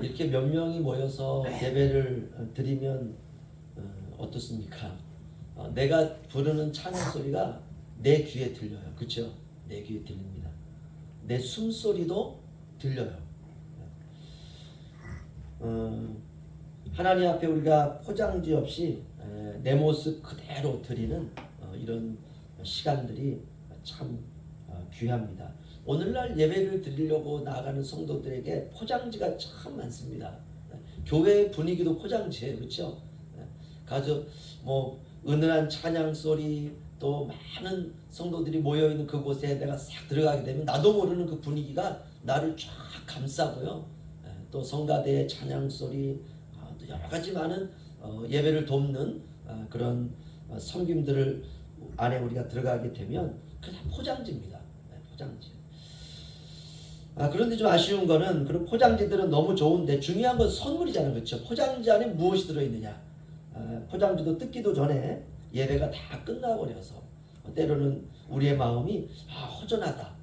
이렇게 몇 명이 모여서 예배를 드리면 어떻습니까? 내가 부르는 찬양 소리가 내 귀에 들려요. 그렇죠? 내 귀에 들립니다. 내 숨소리도 들려요. 하나님 앞에 우리가 포장지 없이 내 모습 그대로 드리는 이런 시간들이 참 귀합니다. 오늘날 예배를 드리려고 나아가는 성도들에게 포장지가 참 많습니다. 교회 분위기도 포장지예요. 그렇죠? 가서 뭐 은은한 찬양 소리, 또 많은 성도들이 모여있는 그곳에 내가 싹 들어가게 되면 나도 모르는 그 분위기가 나를 쫙 감싸고요. 또 성가대의 찬양 소리, 또 여러 가지 많은 예배를 돕는 그런 섬김들을 안에 우리가 들어가게 되면 그냥 포장지입니다. 포장지. 그런데 좀 아쉬운 거는 그런 포장지들은 너무 좋은데 중요한 건 선물이잖아요. 그렇죠? 포장지 안에 무엇이 들어있느냐. 포장지도 뜯기도 전에 예배가 다 끝나버려서 때로는 우리의 마음이 허전하다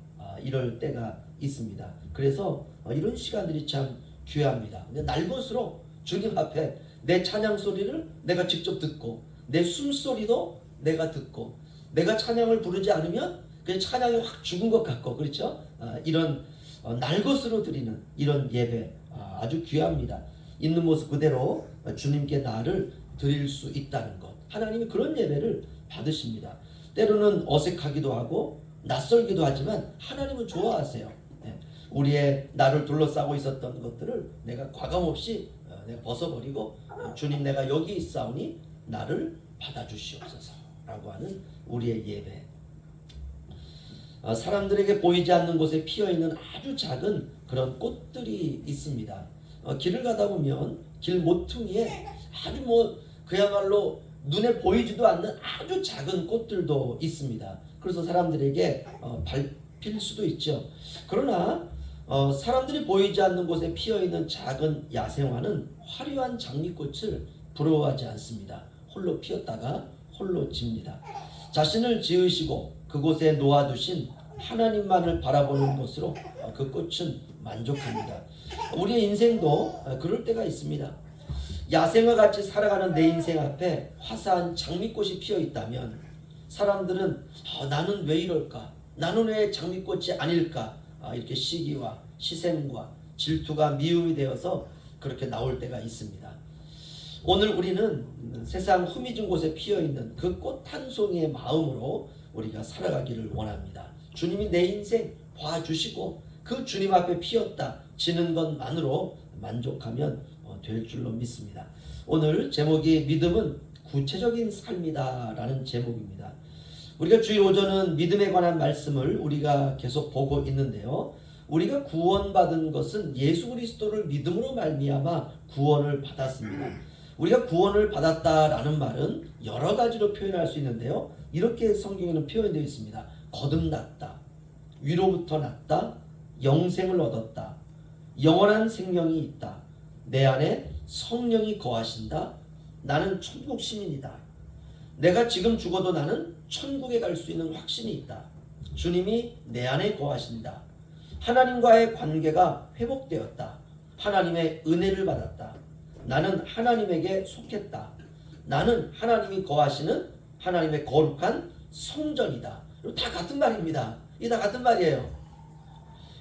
이럴 때가 있습니다. 그래서 이런 시간들이 참 귀합니다. 근데 날것으로 주님 앞에 내 찬양 소리를 내가 직접 듣고 내 숨소리도 내가 듣고 내가 찬양을 부르지 않으면 그 찬양이 확 죽은 것 같고 그렇죠? 이런 날것으로 드리는 이런 예배 아주 귀합니다. 있는 모습 그대로 주님께 나를 드릴 수 있다는 것. 하나님이 그런 예배를 받으십니다. 때로는 어색하기도 하고 낯설기도 하지만 하나님은 좋아하세요. 우리의 나를 둘러싸고 있었던 것들을 내가 과감없이 내가 벗어버리고 주님 내가 여기 있사오니 나를 받아주시옵소서 라고 하는 우리의 예배. 사람들에게 보이지 않는 곳에 피어있는 아주 작은 그런 꽃들이 있습니다. 길을 가다 보면 길 모퉁이에 아주 그야말로 눈에 보이지도 않는 아주 작은 꽃들도 있습니다. 그래서 사람들에게 밟힐 수도 있죠. 그러나 사람들이 보이지 않는 곳에 피어있는 작은 야생화는 화려한 장미꽃을 부러워하지 않습니다. 홀로 피었다가 홀로 집니다. 자신을 지으시고 그곳에 놓아두신 하나님만을 바라보는 것으로 그 꽃은 만족합니다. 우리의 인생도 그럴 때가 있습니다. 야생화 같이 살아가는 내 인생 앞에 화사한 장미꽃이 피어 있다면 사람들은 나는 왜 이럴까? 나는 왜 장미꽃이 아닐까? 이렇게 시기와 시샘과 질투가 미움이 되어서 그렇게 나올 때가 있습니다. 오늘 우리는 세상 흐미진 곳에 피어있는 그 꽃 한 송이의 마음으로 우리가 살아가기를 원합니다. 주님이 내 인생 봐주시고 그 주님 앞에 피었다 지는 것만으로 만족하면 될 줄로 믿습니다. 오늘 제목이 믿음은 구체적인 삶이다 라는 제목입니다. 우리가 주일 오전은 믿음에 관한 말씀을 우리가 계속 보고 있는데요. 우리가 구원받은 것은 예수 그리스도를 믿음으로 말미암아 구원을 받았습니다. 우리가 구원을 받았다라는 말은 여러 가지로 표현할 수 있는데요. 이렇게 성경에는 표현되어 있습니다. 거듭났다, 위로부터 났다, 영생을 얻었다, 영원한 생명이 있다, 내 안에 성령이 거하신다, 나는 천국 시민이다, 내가 지금 죽어도 나는 천국에 갈 수 있는 확신이 있다, 주님이 내 안에 거하신다, 하나님과의 관계가 회복되었다, 하나님의 은혜를 받았다, 나는 하나님에게 속했다, 나는 하나님이 거하시는 하나님의 거룩한 성전이다. 다 같은 말입니다. 이게 다 같은 말이에요.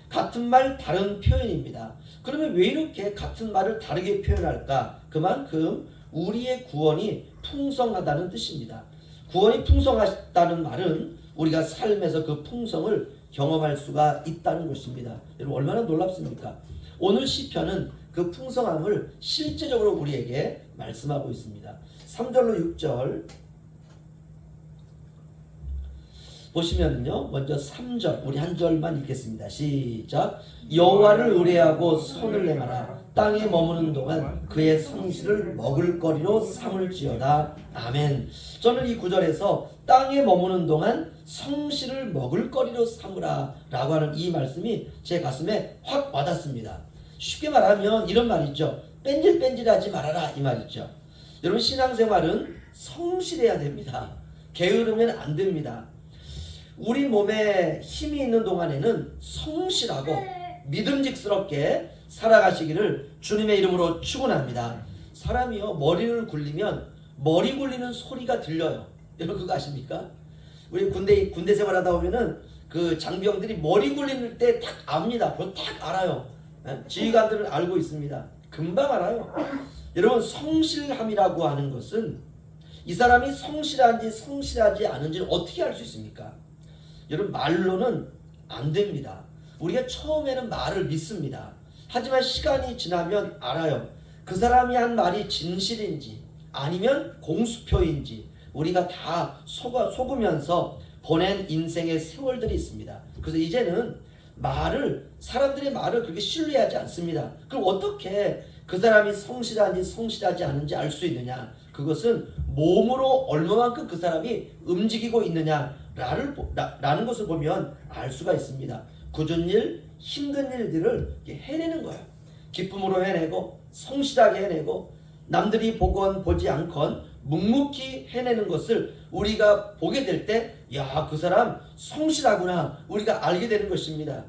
같은 말 다른 표현입니다. 그러면 왜 이렇게 같은 말을 다르게 표현할까? 그만큼 우리의 구원이 풍성하다는 뜻입니다. 구원이 풍성하다는 말은 우리가 삶에서 그 풍성을 경험할 수가 있다는 것입니다. 여러분 얼마나 놀랍습니까? 오늘 시편은 그 풍성함을 실제적으로 우리에게 말씀하고 있습니다. 3절로 6절 보시면요. 먼저 3절 우리 한 절만 읽겠습니다. 시작. 여호와를 의뢰하고 손을 내마라. 땅에 머무는 동안 그의 성실을 먹을거리로 삼을지어다. 아멘. 저는 이 구절에서 땅에 머무는 동안 성실을 먹을거리로 삼으라 라고 하는 이 말씀이 제 가슴에 확 와닿습니다. 쉽게 말하면 이런 말이죠. 뺀질뺀질하지 말아라 이 말이죠. 여러분 신앙생활은 성실해야 됩니다. 게으르면 안 됩니다. 우리 몸에 힘이 있는 동안에는 성실하고 믿음직스럽게 살아가시기를 주님의 이름으로 축원합니다. 사람이요 머리를 굴리면 머리 굴리는 소리가 들려요. 여러분 그거 아십니까? 우리 군대 생활하다 보면은 그 장병들이 머리 굴릴 때 딱 압니다. 그거 딱 알아요. 지휘관들은 알고 있습니다. 금방 알아요. 여러분 성실함이라고 하는 것은 이 사람이 성실한지 성실하지 않은지를 어떻게 알 수 있습니까? 여러분 말로는 안 됩니다. 우리가 처음에는 말을 믿습니다. 하지만 시간이 지나면 알아요. 그 사람이 한 말이 진실인지 아니면 공수표인지 우리가 다 속으면서 보낸 인생의 세월들이 있습니다. 그래서 이제는 사람들의 말을 그렇게 신뢰하지 않습니다. 그럼 어떻게 그 사람이 성실한지 성실하지 않은지 알 수 있느냐? 그것은 몸으로 얼마만큼 그 사람이 움직이고 있느냐라는 것을 보면 알 수가 있습니다. 굳은 일, 힘든 일들을 해내는 거예요. 기쁨으로 해내고 성실하게 해내고 남들이 보건 보지 않건 묵묵히 해내는 것을 우리가 보게 될 때 야, 그 사람 성실하구나 우리가 알게 되는 것입니다.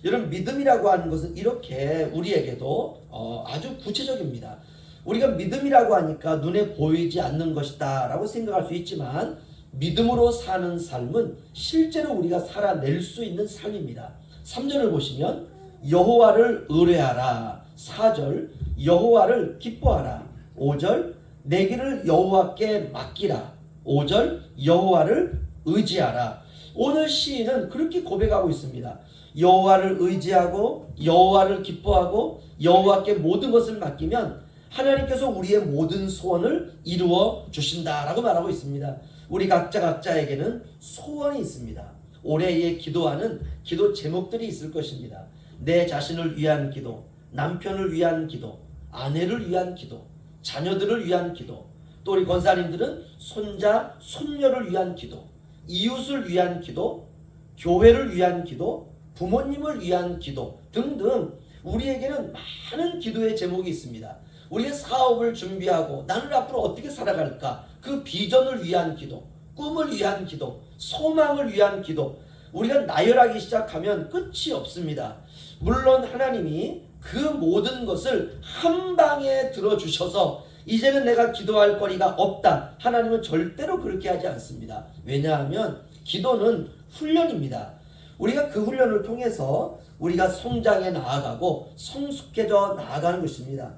여러분 믿음이라고 하는 것은 이렇게 우리에게도 아주 구체적입니다. 우리가 믿음이라고 하니까 눈에 보이지 않는 것이다 라고 생각할 수 있지만 믿음으로 사는 삶은 실제로 우리가 살아낼 수 있는 삶입니다. 3절을 보시면 여호와를 의뢰하라. 4절 여호와를 기뻐하라. 5절 내 길을 여호와께 맡기라. 5절 여호와를 의지하라. 오늘 시인은 그렇게 고백하고 있습니다. 여호와를 의지하고 여호와를 기뻐하고 여호와께 모든 것을 맡기면 하나님께서 우리의 모든 소원을 이루어 주신다라고 말하고 있습니다. 우리 각자에게는 소원이 있습니다. 올해에 기도하는 기도 제목들이 있을 것입니다. 내 자신을 위한 기도, 남편을 위한 기도, 아내를 위한 기도, 자녀들을 위한 기도, 또 우리 권사님들은 손자, 손녀를 위한 기도, 이웃을 위한 기도, 교회를 위한 기도, 부모님을 위한 기도 등등 우리에게는 많은 기도의 제목이 있습니다. 우리의 사업을 준비하고 나는 앞으로 어떻게 살아갈까? 그 비전을 위한 기도, 꿈을 위한 기도, 소망을 위한 기도. 우리가 나열하기 시작하면 끝이 없습니다. 물론 하나님이 그 모든 것을 한 방에 들어주셔서 이제는 내가 기도할 거리가 없다. 하나님은 절대로 그렇게 하지 않습니다. 왜냐하면 기도는 훈련입니다. 우리가 그 훈련을 통해서 우리가 성장해 나아가고 성숙해져 나아가는 것입니다.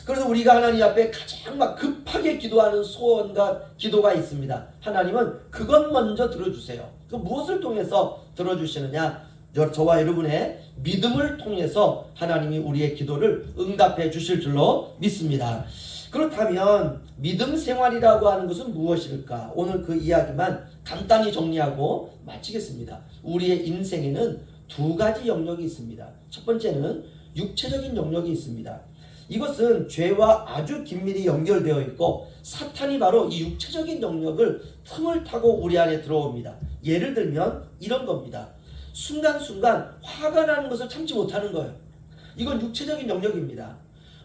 그래서 우리가 하나님 앞에 가장 급하게 기도하는 소원과 기도가 있습니다. 하나님은 그것 먼저 들어주세요. 그 무엇을 통해서 들어주시느냐? 저와 여러분의 믿음을 통해서 하나님이 우리의 기도를 응답해 주실 줄로 믿습니다. 그렇다면 믿음 생활이라고 하는 것은 무엇일까? 오늘 그 이야기만 간단히 정리하고 마치겠습니다. 우리의 인생에는 두 가지 영역이 있습니다. 첫 번째는 육체적인 영역이 있습니다. 이것은 죄와 아주 긴밀히 연결되어 있고 사탄이 바로 이 육체적인 영역을 틈을 타고 우리 안에 들어옵니다. 예를 들면 이런 겁니다. 순간순간 화가 나는 것을 참지 못하는 거예요. 이건 육체적인 영역입니다.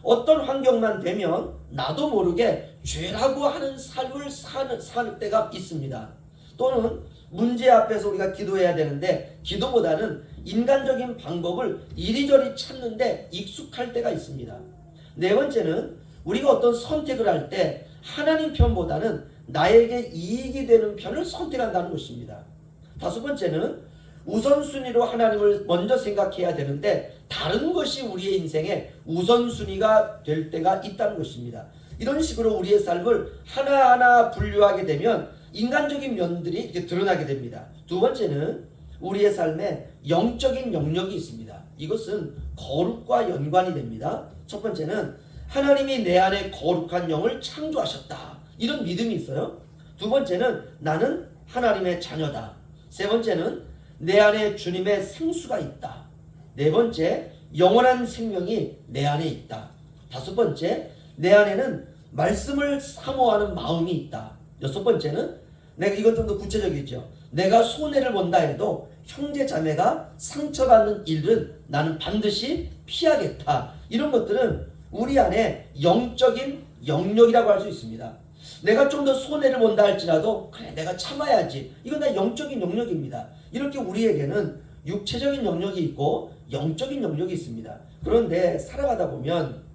어떤 환경만 되면 나도 모르게 죄라고 하는 삶을 사는 때가 있습니다. 또는 문제 앞에서 우리가 기도해야 되는데 기도보다는 인간적인 방법을 이리저리 찾는데 익숙할 때가 있습니다. 네 번째는 우리가 어떤 선택을 할 때 하나님 편보다는 나에게 이익이 되는 편을 선택한다는 것입니다. 다섯 번째는 우선순위로 하나님을 먼저 생각해야 되는데 다른 것이 우리의 인생에 우선순위가 될 때가 있다는 것입니다. 이런 식으로 우리의 삶을 하나하나 분류하게 되면 인간적인 면들이 이렇게 드러나게 됩니다. 두 번째는 우리의 삶에 영적인 영역이 있습니다. 이것은 거룩과 연관이 됩니다. 첫 번째는 하나님이 내 안에 거룩한 영을 창조하셨다. 이런 믿음이 있어요. 두 번째는 나는 하나님의 자녀다. 세 번째는 내 안에 주님의 생수가 있다. 네 번째, 영원한 생명이 내 안에 있다. 다섯 번째, 내 안에는 말씀을 사모하는 마음이 있다. 여섯 번째는 이건 좀 더 구체적이죠. 내가 손해를 본다 해도 형제 자매가 상처받는 일은 나는 반드시 피하겠다. 이런 것들은 우리 안에 영적인 영역이라고 할 수 있습니다. 내가 좀 더 손해를 본다 할지라도 그래 내가 참아야지. 이건 다 영적인 영역입니다. 이렇게 우리에게는 육체적인 영역이 있고 영적인 영역이 있습니다. 그런데 살아가다 보면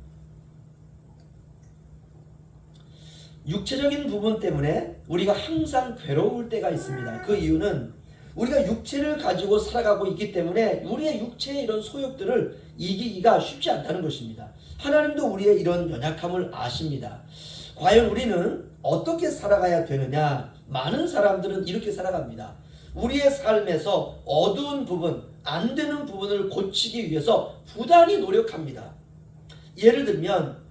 육체적인 부분 때문에 우리가 항상 괴로울 때가 있습니다. 그 이유는 우리가 육체를 가지고 살아가고 있기 때문에 우리의 육체의 이런 소욕들을 이기기가 쉽지 않다는 것입니다. 하나님도 우리의 이런 연약함을 아십니다. 과연 우리는 어떻게 살아가야 되느냐? 많은 사람들은 이렇게 살아갑니다. 우리의 삶에서 어두운 부분, 안 되는 부분을 고치기 위해서 부단히 노력합니다. 예를 들면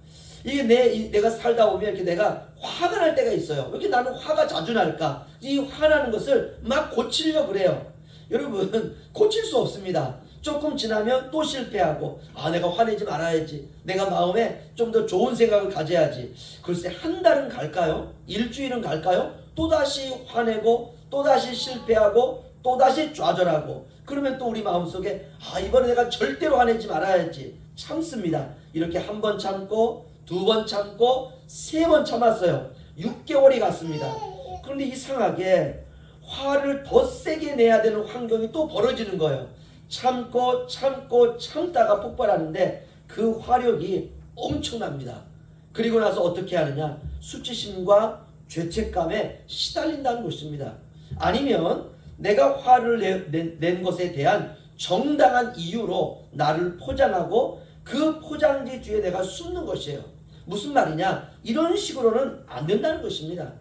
이게 내가 살다 보면 이렇게 내가 화가 날 때가 있어요. 왜 이렇게 나는 화가 자주 날까? 이 화나는 것을 막 고치려고 그래요. 여러분, 고칠 수 없습니다. 조금 지나면 또 실패하고, 내가 화내지 말아야지. 내가 마음에 좀 더 좋은 생각을 가져야지. 글쎄, 한 달은 갈까요? 일주일은 갈까요? 또다시 화내고, 또다시 실패하고, 또다시 좌절하고, 그러면 또 우리 마음속에 이번에 내가 절대로 화내지 말아야지. 참습니다. 이렇게 한 번 참고, 두 번 참고, 세 번 참았어요. 6개월이 갔습니다. 그런데 이상하게 화를 더 세게 내야 되는 환경이 또 벌어지는 거예요. 참고 참다가 폭발하는데 그 화력이 엄청납니다. 그리고 나서 어떻게 하느냐? 수치심과 죄책감에 시달린다는 것입니다. 아니면 내가 화를 낸 것에 대한 정당한 이유로 나를 포장하고 그 포장지 뒤에 내가 숨는 것이에요. 무슨 말이냐? 이런 식으로는 안 된다는 것입니다.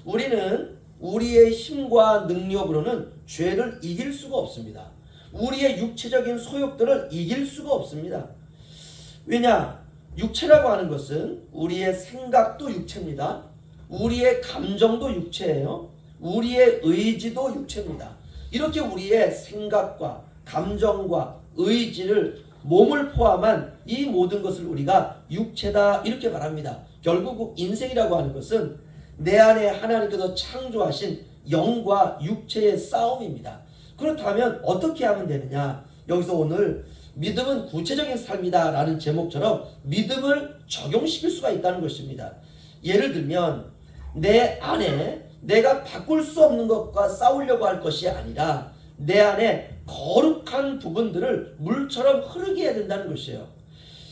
우리는 우리의 힘과 능력으로는 죄를 이길 수가 없습니다. 우리의 육체적인 소욕들을 이길 수가 없습니다. 왜냐? 육체라고 하는 것은 우리의 생각도 육체입니다. 우리의 감정도 육체예요. 우리의 의지도 육체입니다. 이렇게 우리의 생각과 감정과 의지를 몸을 포함한 이 모든 것을 우리가 육체다 이렇게 말합니다. 결국 인생이라고 하는 것은 내 안에 하나님께서 창조하신 영과 육체의 싸움입니다. 그렇다면 어떻게 하면 되느냐? 여기서 오늘 믿음은 구체적인 삶이다 라는 제목처럼 믿음을 적용시킬 수가 있다는 것입니다. 예를 들면 내 안에 내가 바꿀 수 없는 것과 싸우려고 할 것이 아니라 내 안에 거룩한 부분들을 물처럼 흐르게 해야 된다는 것이에요.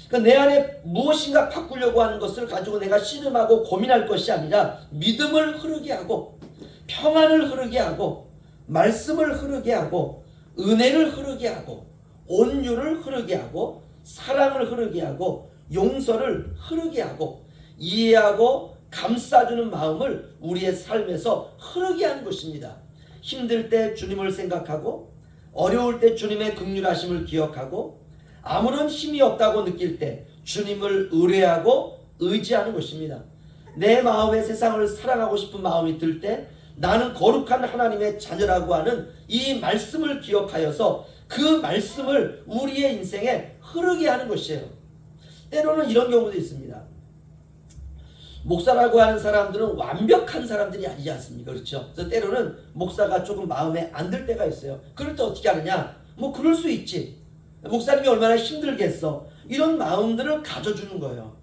그러니까 내 안에 무엇인가 바꾸려고 하는 것을 가지고 내가 씨름하고 고민할 것이 아니라 믿음을 흐르게 하고 평안을 흐르게 하고 말씀을 흐르게 하고 은혜를 흐르게 하고 온유를 흐르게 하고 사랑을 흐르게 하고 용서를 흐르게 하고 이해하고 감싸주는 마음을 우리의 삶에서 흐르게 하는 것입니다. 힘들 때 주님을 생각하고 어려울 때 주님의 긍휼하심을 기억하고 아무런 힘이 없다고 느낄 때 주님을 의뢰하고 의지하는 것입니다. 내 마음에 세상을 사랑하고 싶은 마음이 들 때 나는 거룩한 하나님의 자녀라고 하는 이 말씀을 기억하여서 그 말씀을 우리의 인생에 흐르게 하는 것이에요. 때로는 이런 경우도 있습니다. 목사라고 하는 사람들은 완벽한 사람들이 아니지 않습니까? 그렇죠? 그래서 때로는 목사가 조금 마음에 안 들 때가 있어요. 그럴 때 어떻게 하느냐? 그럴 수 있지. 목사님이 얼마나 힘들겠어. 이런 마음들을 가져주는 거예요.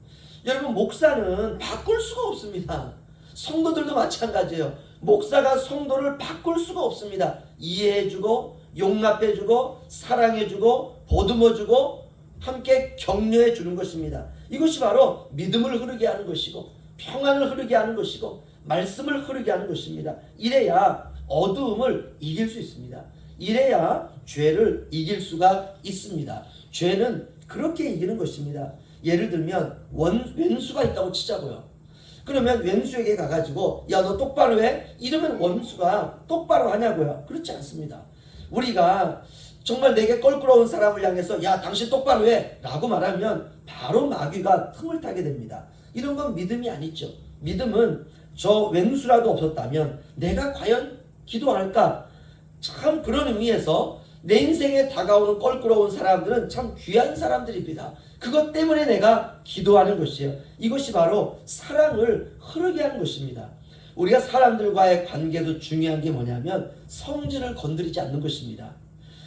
여러분, 목사는 바꿀 수가 없습니다. 성도들도 마찬가지예요. 목사가 성도를 바꿀 수가 없습니다. 이해해주고 용납해주고 사랑해주고 보듬어주고 함께 격려해주는 것입니다. 이것이 바로 믿음을 흐르게 하는 것이고 평안을 흐르게 하는 것이고 말씀을 흐르게 하는 것입니다. 이래야 어두움을 이길 수 있습니다. 이래야 죄를 이길 수가 있습니다. 죄는 그렇게 이기는 것입니다. 예를 들면 왼수가 있다고 치자고요. 그러면 왼수에게 가가지고 야, 너 똑바로 해? 이러면 원수가 똑바로 하냐고요? 그렇지 않습니다. 우리가 정말 내게 껄끄러운 사람을 향해서 야, 당신 똑바로 해 라고 말하면 바로 마귀가 틈을 타게 됩니다. 이런 건 믿음이 아니죠. 믿음은 저 왼수라도 없었다면 내가 과연 기도할까? 참 그런 의미에서 내 인생에 다가오는 껄끄러운 사람들은 참 귀한 사람들입니다. 그것 때문에 내가 기도하는 것이에요. 이것이 바로 사랑을 흐르게 하는 것입니다. 우리가 사람들과의 관계도 중요한 게 뭐냐면 성질을 건드리지 않는 것입니다.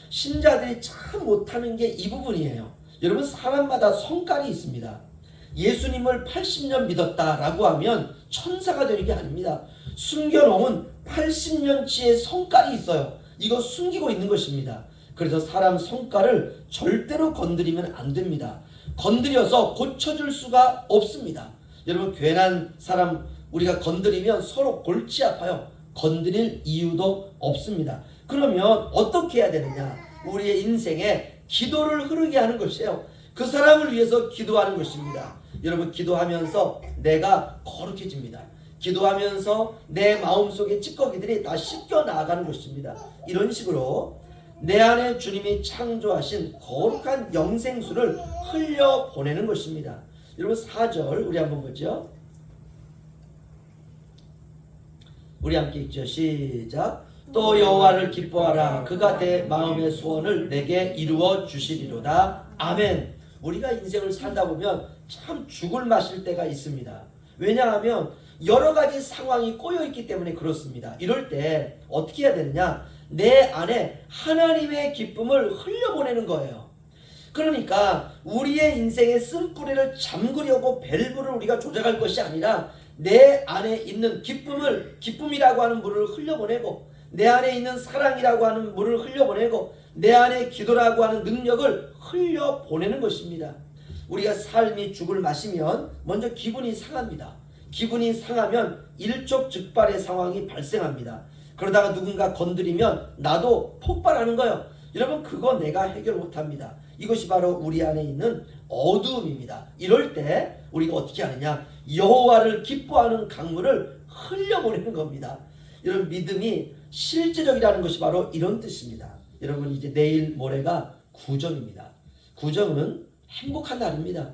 신자들이 참 못하는 게 이 부분이에요. 여러분, 사람마다 성깔이 있습니다. 예수님을 80년 믿었다라고 하면 천사가 되는 게 아닙니다. 숨겨놓은 80년치의 성깔이 있어요. 이거 숨기고 있는 것입니다. 그래서 사람 성과를 절대로 건드리면 안 됩니다. 건드려서 고쳐줄 수가 없습니다. 여러분, 괜한 사람 우리가 건드리면 서로 골치 아파요. 건드릴 이유도 없습니다. 그러면 어떻게 해야 되느냐? 우리의 인생에 기도를 흐르게 하는 것이에요. 그 사람을 위해서 기도하는 것입니다. 여러분, 기도하면서 내가 거룩해집니다. 기도하면서 내 마음속의 찌꺼기들이 다 씻겨 나가는 것입니다. 이런 식으로 내 안에 주님이 창조하신 거룩한 영생수를 흘려보내는 것입니다. 여러분, 4절 우리 한번 보죠. 우리 함께 읽죠. 시작. 또 여호와를 기뻐하라. 그가 내 마음의 소원을 내게 이루어 주시리로다. 아멘. 우리가 인생을 살다 보면 참 죽을 맛일 때가 있습니다. 왜냐하면 여러 가지 상황이 꼬여 있기 때문에 그렇습니다. 이럴 때 어떻게 해야 되느냐? 내 안에 하나님의 기쁨을 흘려보내는 거예요. 그러니까 우리의 인생의 쓴뿌리를 잠그려고 밸브를 우리가 조작할 것이 아니라 내 안에 있는 기쁨을, 기쁨이라고 하는 물을 흘려보내고, 내 안에 있는 사랑이라고 하는 물을 흘려보내고, 내 안에 기도라고 하는 능력을 흘려보내는 것입니다. 우리가 삶이 죽을 맛이면 먼저 기분이 상합니다. 기분이 상하면 일촉즉발의 상황이 발생합니다. 그러다가 누군가 건드리면 나도 폭발하는 거예요. 여러분, 그거 내가 해결 못합니다. 이것이 바로 우리 안에 있는 어두움입니다. 이럴 때 우리가 어떻게 하느냐? 여호와를 기뻐하는 강물을 흘려보내는 겁니다. 여러분, 믿음이 실제적이라는 것이 바로 이런 뜻입니다. 여러분, 이제 내일 모레가 구정입니다. 구정은 행복한 날입니다.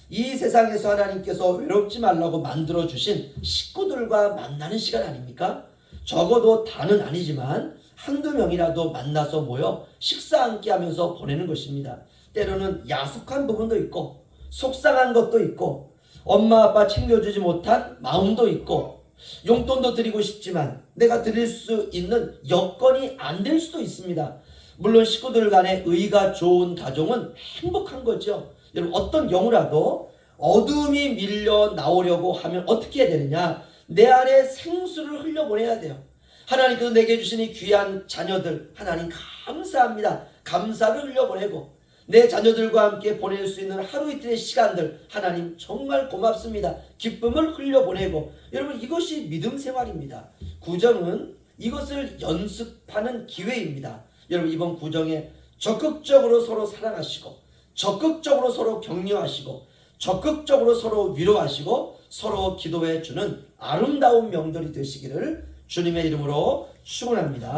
이 세상에서 하나님께서 외롭지 말라고 만들어주신 식구들과 만나는 시간 아닙니까? 적어도 다는 아니지만 한두 명이라도 만나서 모여 식사 함께 하면서 보내는 것입니다. 때로는 야속한 부분도 있고 속상한 것도 있고 엄마 아빠 챙겨주지 못한 마음도 있고 용돈도 드리고 싶지만 내가 드릴 수 있는 여건이 안 될 수도 있습니다. 물론 식구들 간의 의가 좋은 가정은 행복한 거죠. 여러분, 어떤 경우라도 어둠이 밀려 나오려고 하면 어떻게 해야 되느냐? 내 안에 생수를 흘려보내야 돼요. 하나님께서 내게 주신 이 귀한 자녀들, 하나님 감사합니다. 감사를 흘려보내고 내 자녀들과 함께 보낼 수 있는 하루 이틀의 시간들, 하나님 정말 고맙습니다. 기쁨을 흘려보내고, 여러분, 이것이 믿음 생활입니다. 구정은 이것을 연습하는 기회입니다. 여러분, 이번 구정에 적극적으로 서로 사랑하시고, 적극적으로 서로 격려하시고, 적극적으로 서로 위로하시고, 서로 기도해 주는 아름다운 명절이 되시기를 주님의 이름으로 축원합니다.